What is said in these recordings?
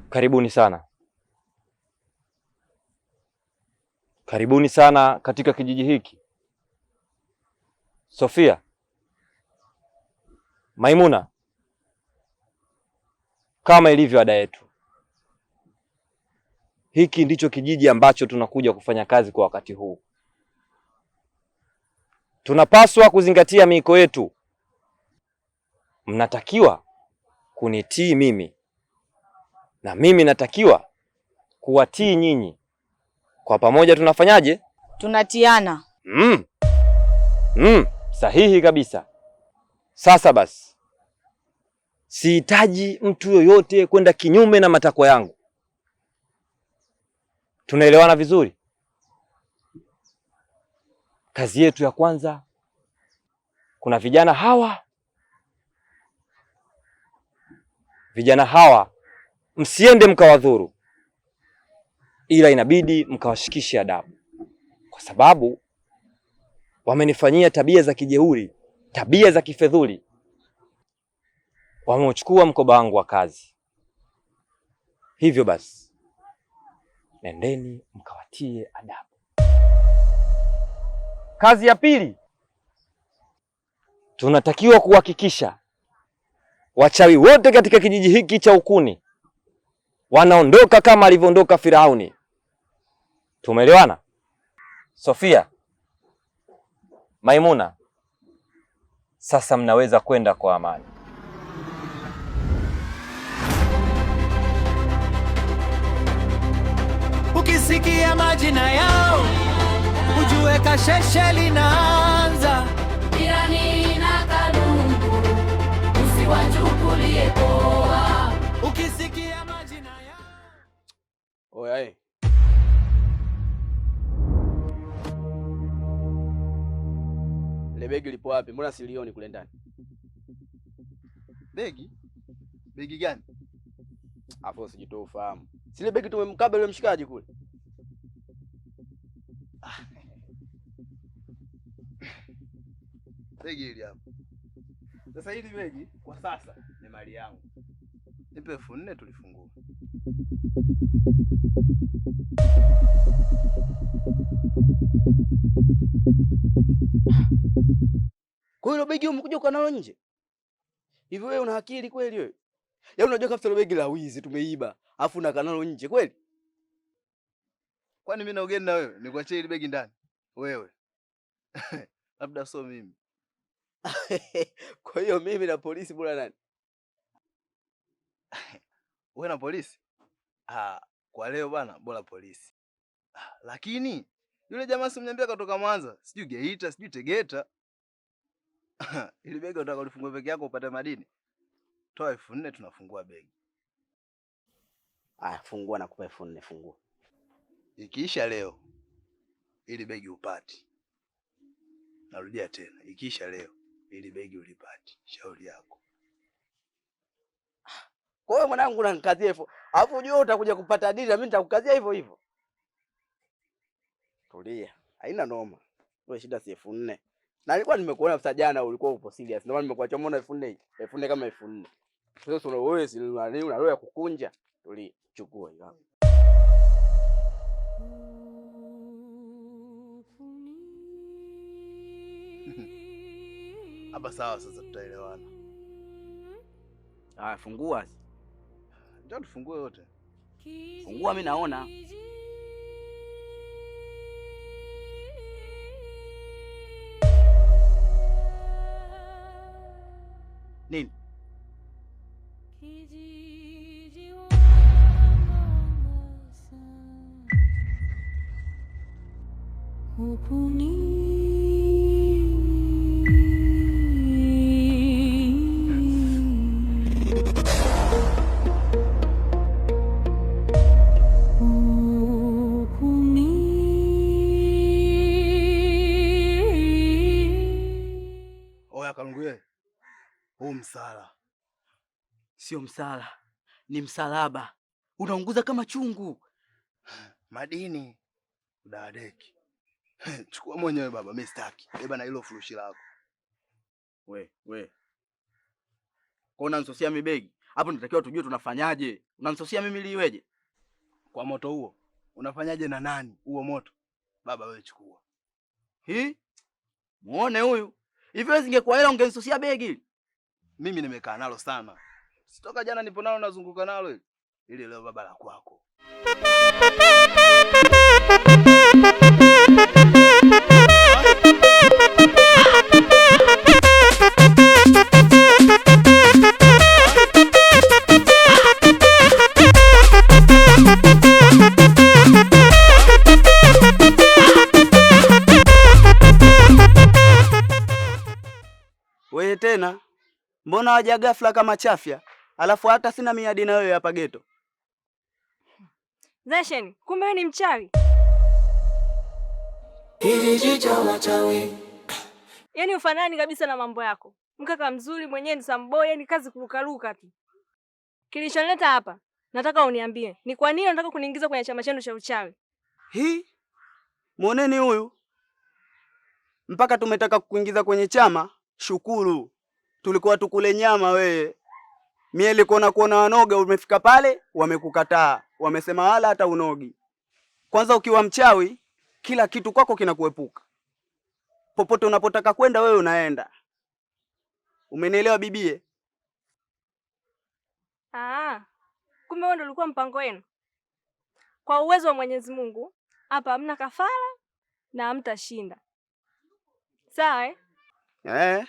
Karibuni sana. Karibuni sana katika kijiji hiki. Sofia, Maimuna, kama ilivyo ada yetu, hiki ndicho kijiji ambacho tunakuja kufanya kazi kwa wakati huu. Tunapaswa kuzingatia miiko yetu. Mnatakiwa kunitii mimi na mimi natakiwa kuwatii nyinyi. Kwa pamoja tunafanyaje? Tunatiana. Sahihi kabisa. Sasa basi, sihitaji mtu yoyote kwenda kinyume na matakwa yangu. Tunaelewana vizuri? Kazi yetu ya kwanza, kuna vijana hawa. Vijana hawa msiende mkawadhuru, ila inabidi mkawashikishe adabu, kwa sababu wamenifanyia tabia za kijeuri, tabia za kifedhuli. Wameuchukua mkoba wangu wa kazi. Hivyo basi, nendeni mkawatie adabu. Kazi ya pili, tunatakiwa kuhakikisha wachawi wote katika kijiji hiki cha Ukuni wanaondoka kama alivyoondoka Firauni. Tumeelewana? Sofia, Maimuna, sasa mnaweza kwenda kwa amani. Ukisikia majina yao ujue kasheshe linaanza. Jirani na Kadungu usiwachukulie poa. Ukisikia majina yao. Oya, ile begi lipo wapi? Mbona silioni kule ndani? Begi? Begi gani? Hapo sijitoa ufahamu. Sile begi tumemkaba yule mshikaji kule. Begi hili hapa. Sasa hili begi kwa sasa ni mali yangu. Nipe 4,000 tulifungua. Kwa hiyo begi umekuja uko nalo nje? Hivi wewe una akili kweli wewe? Yaani unajua kabisa begi la wizi tumeiba, afu unakaa nalo nje kweli? Kwani mimi na ugeni na wewe? Nikuachie hili begi ndani? Wewe. Labda sio mimi. Kwa hiyo mimi na polisi bora nani? Wewe na polisi? Kwa leo bana bora polisi. Lakini yule jamaa simniambia katoka Mwanza, sijui Geita, sijui Tegeta. Ile begi unataka ulifungue peke yako upate madini? Toa 4,000 tunafungua begi. Fungua na kupa 4,000 fungua. Ikiisha leo ili begi upati. Narudia tena, ikiisha leo ili begi ulipati. Shauri yako. Kwa hiyo mwanangu unanikazia hivyo. Alafu unajua utakuja kupata dili na mimi nitakukazia hivyo hivyo. Tulia. Haina noma. Wewe shida si 4,000. Na nilikuwa nimekuona afisa jana ulikuwa upo serious. Ndio maana nimekuacha mbona 4,000. 4,000 kama 4,000. Sasa wewe si una roho ya kukunja. Tulia. Chukua hiyo hapo. Hapa sawa, sasa tutaelewana. Fungua. Njoo tufungue wote. Fungua, mimi naona. Nini? Oya Kalunguye. Huu msala. Sio msala, ni msalaba. Unaunguza kama chungu. Madini. Udadeki. Chukua mwenyewe baba, mimi sitaki. Beba na hilo furushi lako. We. Kwa unansosia mibegi. Hapo tunatakiwa tujue tunafanyaje. Unamsosia mimi ili iweje? Kwa moto huo unafanyaje na nani huo moto? Baba wewe chukua. Muone huyu. Hivi wewe singekuwa hela ungenisusia begi. Mimi nimekaa nalo sana. Sitoka jana nipo nalo nazunguka nalo hili. Ili leo baba la kwako. Wewe tena, mbona waja ghafla kama chafya? Alafu hata sina miadi na wewe hapa geto. Zashen, kumbe wewe ni mchawi. Kijiji cha wachawi. Yaani ufanani kabisa na mambo yako. Mkaka mzuri mwenyewe ni samboy, yani kazi kurukaruka tu. Kilichonileta hapa, nataka uniambie, ni kwa nini unataka kuniingiza kwenye chama chenu cha uchawi? Muoneni huyu. Mpaka tumetaka kukuingiza kwenye chama, shukuru. Tulikuwa tukule nyama wewe. Mieli kuona wanoga umefika pale, wamekukataa. Wamesema wala hata unogi. Kwanza ukiwa mchawi, kila kitu kwako kinakuepuka. Popote unapotaka kwenda wewe unaenda. Umenielewa bibie? Kumbe wewe ndio ulikuwa mpango wenu. Kwa uwezo wa Mwenyezi Mungu, hapa hamna kafara na hamtashinda. Sawa? Wewe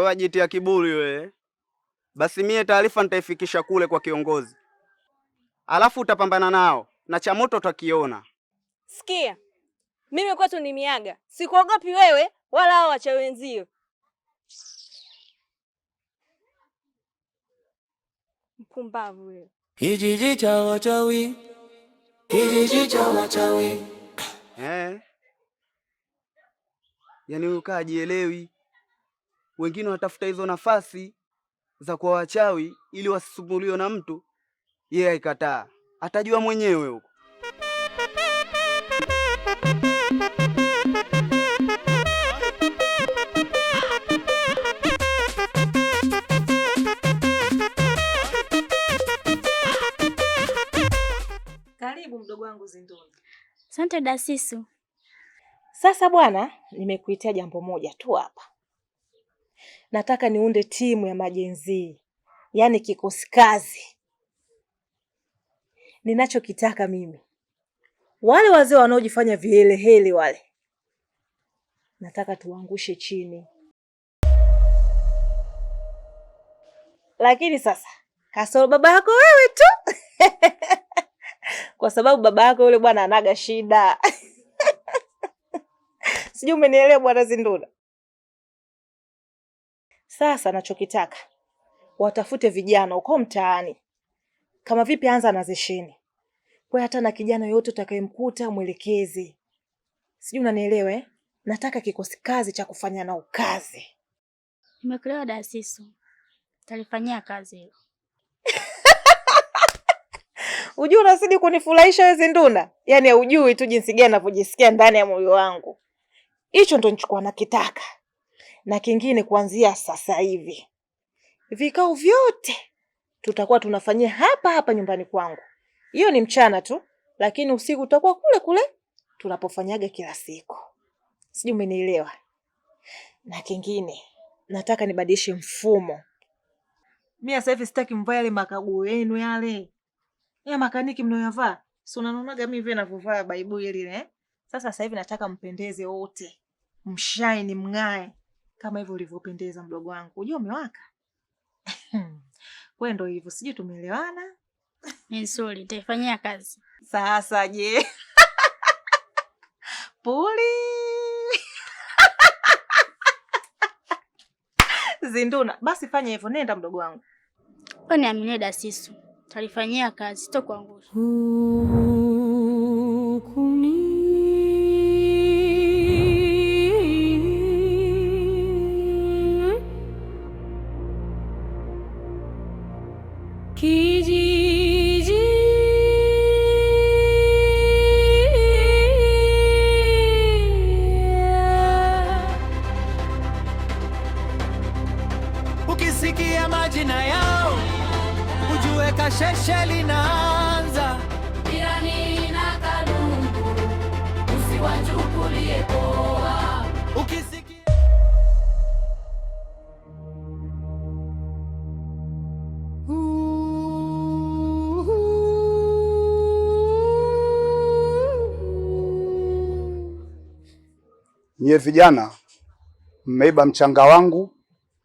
wajitia kiburi wewe. Basi mie taarifa nitaifikisha kule kwa kiongozi. Alafu utapambana nao na cha moto utakiona. Sikia. Mimi kwetu ni miaga. Sikuogopi wewe wala hao wachawi wenzio. Mpumbavu wewe. Kijiji cha wachawi. Kijiji cha wachawi. Yaani huyu hajielewi. Wengine watafuta hizo nafasi za kwa wachawi ili wasisumbuliwe na mtu. Yeye aikataa. Atajua mwenyewe huko. Karibu mdogo wangu Zinduna. Asante Dasisu. Sasa bwana, nimekuitia jambo moja tu hapa. Nataka niunde timu ya majenzi. Yaani kikosi kazi. Ninachokitaka mimi, wale wazee wanaojifanya vihelehele wale, nataka tuangushe chini. Lakini sasa kasoro baba yako wewe tu. Kwa sababu baba yako yule bwana anaga shida. Sijui umenielewa bwana Zinduna. Sasa nachokitaka, watafute vijana uko mtaani. Kama vipi anza na zesheni. Kwa hata na kijana yote utakayemkuta mwelekezi. Sijui unanielewa eh? Nataka kikosi kazi cha kufanya nao kazi. Nimekuelewa Dasisu. Talifanyia kazi hilo. Unajua unazidi kunifurahisha wewe Zinduna. Yaani hujui tu jinsi gani ninavyojisikia ndani ya moyo wangu. Hicho ndo nichukua nakitaka. Na kingine kuanzia sasa hivi, vikao vyote tutakuwa tunafanyia hapa hapa nyumbani kwangu. Hiyo ni mchana tu, lakini usiku tutakuwa kule kule tunapofanyaga kila siku. Sijui umenielewa. Na kingine, nataka nibadilishe mfumo. Mimi sasa hivi sitaki mvae yale makaguo yenu yale. Ya makaniki mnayoyavaa. Si unaonaga mimi vile ninavyovaa baibui lile eh? Sasa hivi nataka mpendeze wote. Mshine mngae kama hivyo ulivyopendeza mdogo wangu. Unajua umewaka. Wewe ndio hivyo, sijui tumeelewana? Ni nzuri, nitaifanyia kazi. Sasa je. Puli. Zinduna, basi fanya hivyo, nenda mdogo wangu. Wewe niaminie Dasisu. Talifanyia kazi, sitokuangusha. Ukisikia majina yao ujue kasheshe linaanza. Jirani na kadungu, usiwachukulie poa. Ukisikia nyie vijana mmeiba mchanga wangu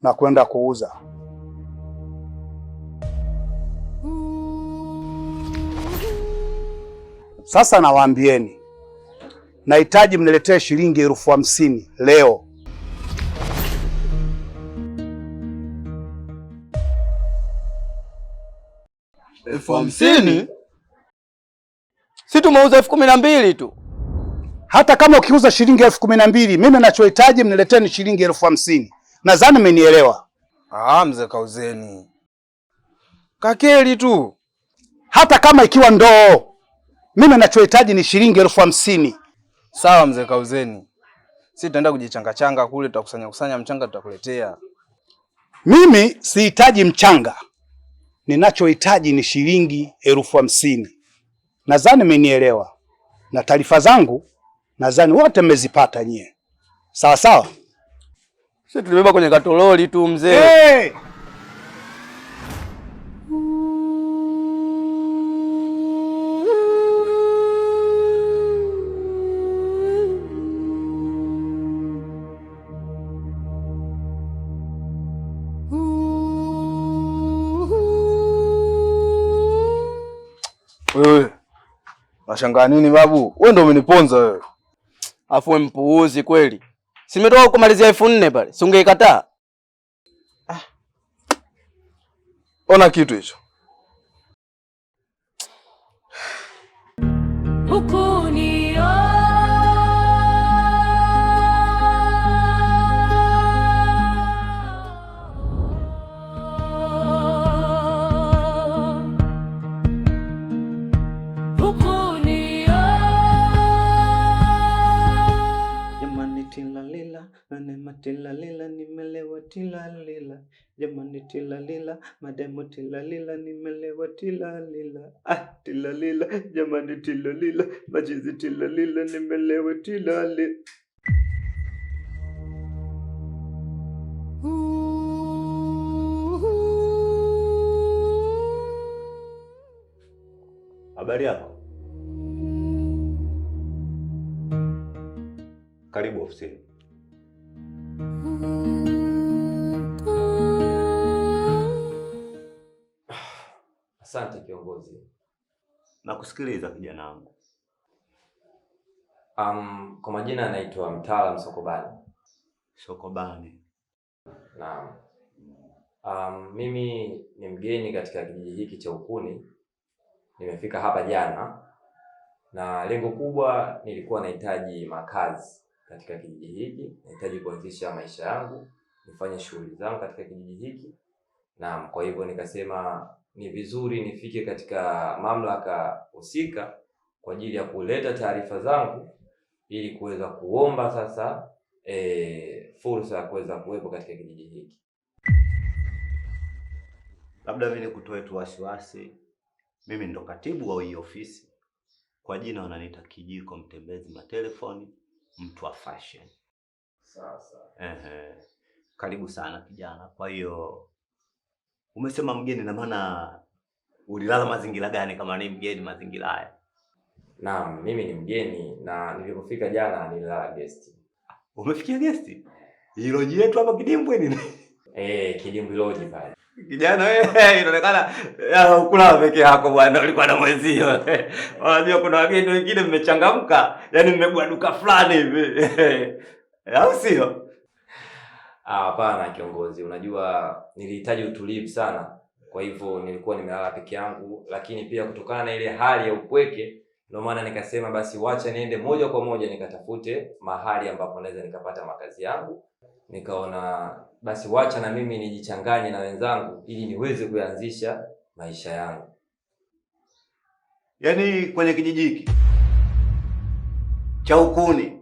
na kwenda kuuza. Sasa nawaambieni, nahitaji mniletee shilingi 50,000 leo. $50,000? Si tumeuza 12,000 tu. Hata kama ukiuza shilingi 12,000, mimi ninachohitaji mnileteni shilingi 50,000. Nadhani mmenielewa. Mzee Kauzeni. Kakeli tu. Hata kama ikiwa ndoo, mimi ninachohitaji ni shilingi 50,000. Sawa mzee Kauzeni. Sisi tutaenda kujichanga kule, tutakusanya mchanga tutakuletea. Mimi sihitaji mchanga. Ninachohitaji ni shilingi 50,000. Nadhani mmenielewa. Na taarifa zangu nadhani wote mmezipata nyie. Sawa sawa? Sisi tulibeba kwenye katololi tu mzee. Hey! Wewe. Unashangaa nini babu? Wewe ndio umeniponza wewe. Afu wewe mpuuzi kweli. Simetoka kumalizia 4,000 pale. Si ungeikataa? Ona kitu hicho. Huku ni tilalila nimelewa tilalila, jamani tilalila, mademo tilalila nimelewa tilalila, tilalila, jamani tilalila, majizi tilalila nimelewa tilalila. Habari yako? Karibu ofisini. Asante kiongozi. Nakusikiliza kijana wangu. Kwa majina anaitwa Mtaalamu Sokobani. Sokobani. Naam. Mimi ni mgeni katika kijiji hiki cha Ukuni. Nimefika hapa jana na lengo kubwa nilikuwa nahitaji makazi katika kijiji hiki. Nahitaji kuanzisha maisha yangu, nifanye shughuli zangu katika kijiji hiki. Naam, kwa hivyo nikasema ni vizuri nifike katika mamlaka husika kwa ajili ya kuleta taarifa zangu ili kuweza kuomba sasa fursa ya kuweza kuwepo katika kijiji hiki. Labda mimi nikutoe tu wasiwasi. Mimi ndo katibu wa hii ofisi. Kwa jina wananiita Kijiko Mtembezi Matelefoni, mtu wa fashion. Sasa. Karibu sana kijana. Kwa hiyo umesema mgeni, na maana ulilala mazingira gani kama ni mgeni mazingira haya? Naam, mimi ni mgeni na nilipofika jana nililala guest. Umefikia guest? Hilo yetu hapa Kidimbwe nini? Kidimbwe lodge pale. Kijana wewe inaonekana ukula peke yako bwana, ulikuwa na mwenzio. Unajua kuna wageni wengine mmechangamka, yani mmegua duka fulani hivi. Au sio? Hapana kiongozi, unajua nilihitaji utulivu sana. Kwa hivyo nilikuwa nimelala peke yangu, lakini pia kutokana na ile hali ya upweke ndio maana nikasema basi wacha niende moja kwa moja nikatafute mahali ambapo naweza nikapata makazi yangu. Nikaona basi wacha na mimi nijichanganye na wenzangu ili niweze kuanzisha maisha yangu. Yaani kwenye kijiji hiki cha Ukuni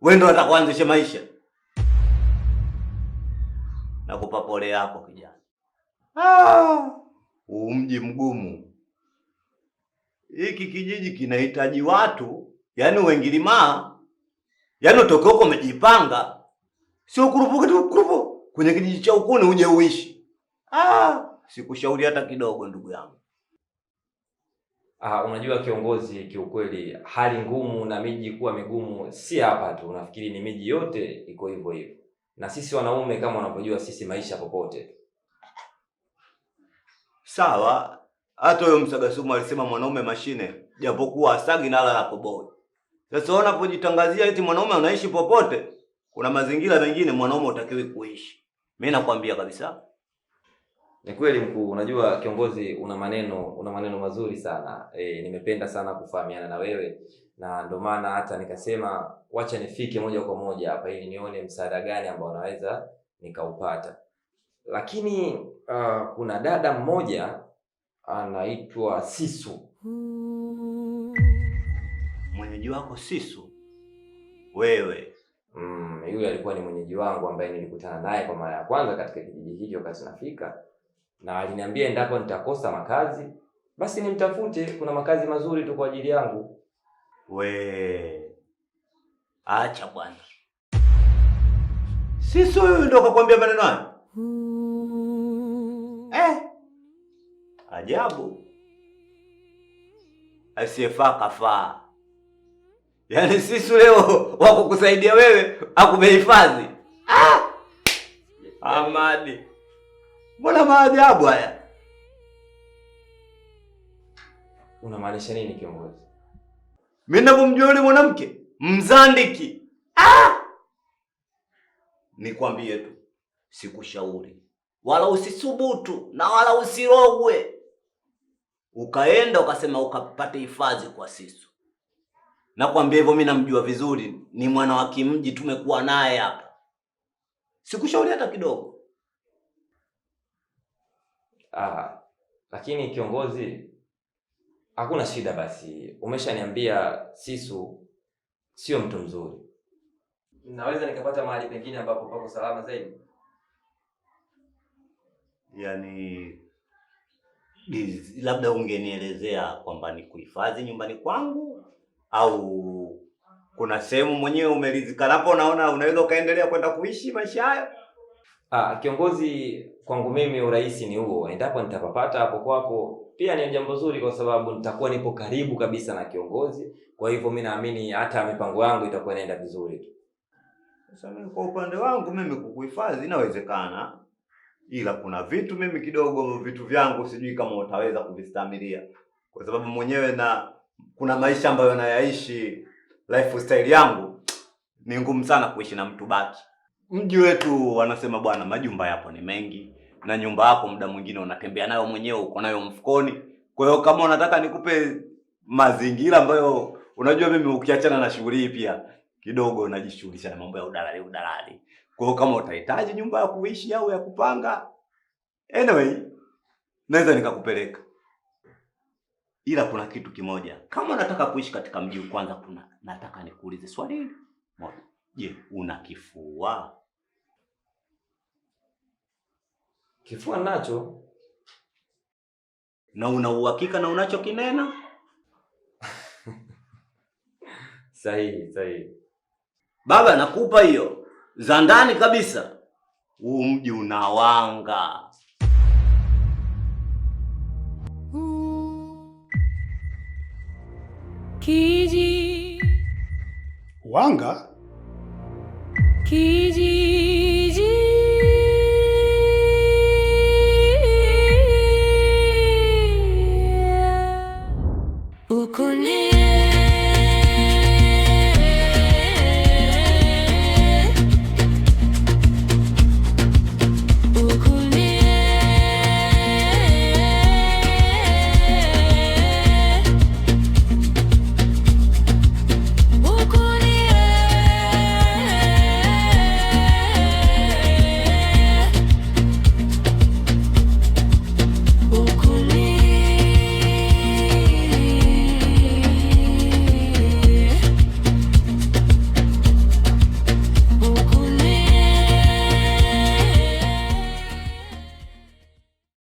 wewe ndio unataka kuanzisha maisha? Nakupa pole yako kijana. mji mgumu. Hiki kijiji kinahitaji watu, yaani Uengilimaa, yaani utoke huko umejipanga. Sio kurupuka tu kurupu kwenye kijiji cha Ukuni uje uishi. Sikushauri hata kidogo ndugu yangu. Unajua kiongozi, kiukweli hali ngumu na miji kuwa migumu si hapa tu. Nafikiri ni miji yote iko hivyo hivyo. Na sisi wanaume kama unavyojua, sisi maisha popote. Sawa, hata huyo Msagasumu alisema mwanaume mashine, japokuwa asagi na la koboi. Sasa unapojitangazia eti mwanaume unaishi popote, kuna mazingira mengine mwanaume utakiwi kuishi. Mimi nakwambia kabisa. Ni kweli mkuu. Unajua kiongozi, una maneno mazuri sana. Nimependa sana kufahamiana na wewe, na ndio maana hata nikasema wacha nifike moja kwa moja hapa ili nione msaada gani ambao naweza nikaupata. Lakini kuna dada mmoja anaitwa Sisu. Mwenyeji wako Sisu? Wewe? Yule alikuwa ni mwenyeji wangu ambaye nilikutana naye kwa mara ya kwanza katika kijiji hiki wakati nafika, na aliniambia endapo nitakosa makazi basi nimtafute, kuna makazi mazuri tu kwa ajili yangu. Acha bwana. Sisu huyu ndio akakwambia maneno hayo? Ajabu. Asiyefaa kafaa. Yaani Sisu leo wako kusaidia wewe akubehifadhi. Amadi. Mbona maajabu haya? Unamaanisha nini kiongozi? Mimi ninapomjua yule mwanamke Mzandiki. Nikwambie tu, sikushauri wala usisubutu na wala usirogwe ukaenda ukasema ukapate hifadhi kwa Sisu. Nakwambia hivyo, mimi namjua vizuri, ni mwana wa kimji, tumekuwa naye hapa. Sikushauri hata kidogo. Lakini kiongozi, hakuna shida basi. Umeshaniambia Sisu sio mtu mzuri. Naweza nikapata mahali pengine ambapo pako salama zaidi? Yaani labda ungenielezea kwamba ni kuhifadhi nyumbani kwangu au kuna sehemu mwenyewe umeridhika napo unaona unaweza ukaendelea kwenda kuishi maisha hayo? Kiongozi, kwangu mimi urahisi ni huo. Endapo nitapapata hapo kwako pia ni jambo zuri, kwa sababu nitakuwa nipo karibu kabisa na kiongozi. Kwa hivyo mimi naamini hata mipango yangu itakuwa inaenda vizuri tu. Sasa mimi kwa upande wangu mimi kukuhifadhi inawezekana, ila kuna vitu mimi kidogo vitu vyangu sijui kama utaweza kuvistamilia, kwa sababu mwenyewe na kuna maisha ambayo nayaishi, lifestyle yangu ni ngumu sana kuishi na mtu baki. Mji wetu wanasema bwana, majumba yapo ni mengi, na nyumba yako muda mwingine unatembea nayo mwenyewe, uko nayo mfukoni. Kwa hiyo kama unataka nikupe mazingira ambayo unajua mimi ukiachana na shughuli hii pia kidogo najishughulisha na mambo ya udalali. Kwa hiyo kama utahitaji nyumba ya kuishi au ya kupanga, anyway naweza nikakupeleka. Ila kuna kitu kimoja, kama unataka kuishi katika mji kwanza, nataka nikuulize swali hili moja. Je, una kifua? Kifua nacho. Na una uhakika na unachokinena? Sahihi. Baba nakupa hiyo za ndani kabisa. Huu mji unawanga. Kiji Wanga? Kiji